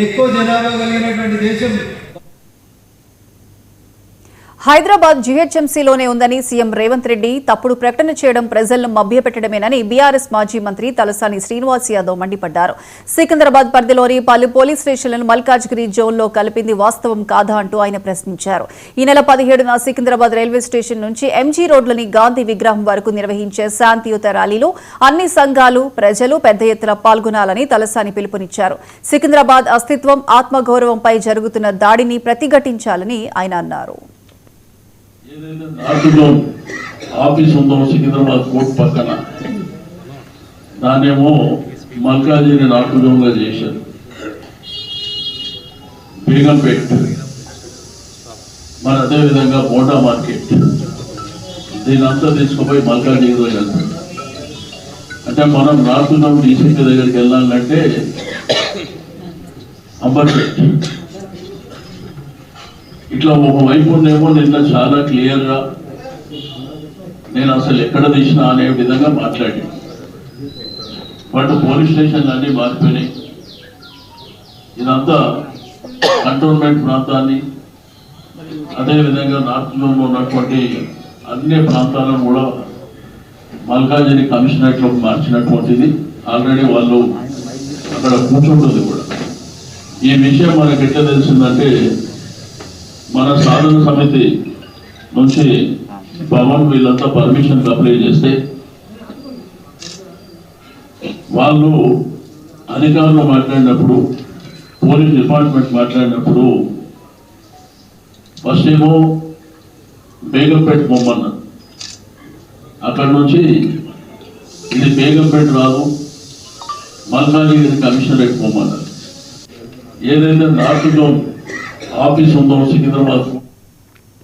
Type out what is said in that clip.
ఎక్కువ జనాభా కలిగినటువంటి దేశం హైదరాబాద్ జీహెచ్ఎంసీలోనే ఉందని సీఎం రేవంత్ రెడ్డి తప్పుడు ప్రకటన చేయడం ప్రజలను మభ్యపెట్టడమేనని బీఆర్ఎస్ మాజీ మంత్రి తలసాని శ్రీనివాస్ యాదవ్ మండిపడ్డారు. సికింద్రాబాద్ పరిధిలోని పలు పోలీస్ స్టేషన్లను మల్కాజ్గిరి జోన్లో కలిపింది వాస్తవం కాదా అంటూ ఆయన ప్రశ్నించారు. ఈ నెల 17న సికింద్రాబాద్ రైల్వే స్టేషన్ నుంచి ఎంజీ రోడ్లోని గాంధీ విగ్రహం వరకు నిర్వహించే శాంతియుత ర్యాలీలో అన్ని సంఘాలు, ప్రజలు పెద్ద ఎత్తున పాల్గొనాలని తలసాని పిలుపునిచ్చారు. సికింద్రాబాద్ అస్తిత్వం, ఆత్మగౌరవంపై జరుగుతున్న దాడిని ప్రతిఘటించాలని ఆయన అన్నారు. ఏదైతే ఆఫీస్ ఉందో సికింద్రాబాద్ కోర్టు పక్కన దాన్నేమో మల్కాజిని నార్త్ జోన్ గా చేశారు. బేగంపేట్ మరి అదేవిధంగా బోండా మార్కెట్ దీని అంతా తీసుకుపోయి మల్కాజిగిరిలో కలిపారు. అంటే మనం నార్త్ జోన్ డీసీపీ దగ్గరికి వెళ్ళాలంటే అంబర్పేట్ ఇట్లా ఒకవైపు ఉందేమో నిన్న చాలా క్లియర్గా నేను అసలు ఎక్కడ తీసినా అనే విధంగా మాట్లాడి వాటి పోలీస్ స్టేషన్లు అన్నీ మారిపోయినాయి. ఇదంతా కంటోన్మెంట్ ప్రాంతాన్ని అదేవిధంగా నార్త్ జోన్లో ఉన్నటువంటి అన్ని ప్రాంతాలను కూడా మల్కాజిగిరి కమిషనరేట్లోకి మార్చినటువంటిది. ఆల్రెడీ వాళ్ళు అక్కడ కూర్చుంటుంది కూడా. ఈ విషయం మనకు ఎట్లా తెలిసిందంటే మన సాధన సమితి నుంచి భవన్ వీళ్ళంతా పర్మిషన్ అప్లై చేస్తే వాళ్ళు అధికారులు మాట్లాడినప్పుడు, పోలీస్ డిపార్ట్మెంట్ మాట్లాడినప్పుడు ఫస్ట్ ఏమో బేగంపేట బొమ్మన్నారు. అక్కడ నుంచి ఇది బేగంపేట రాదు, మల్కాజిగిరి కమిషనరేట్ బొమ్మన్నారు. ఏదైతే నార్త్ జోన్ ఆఫీస్ ఉందో సికింద్రాబాద్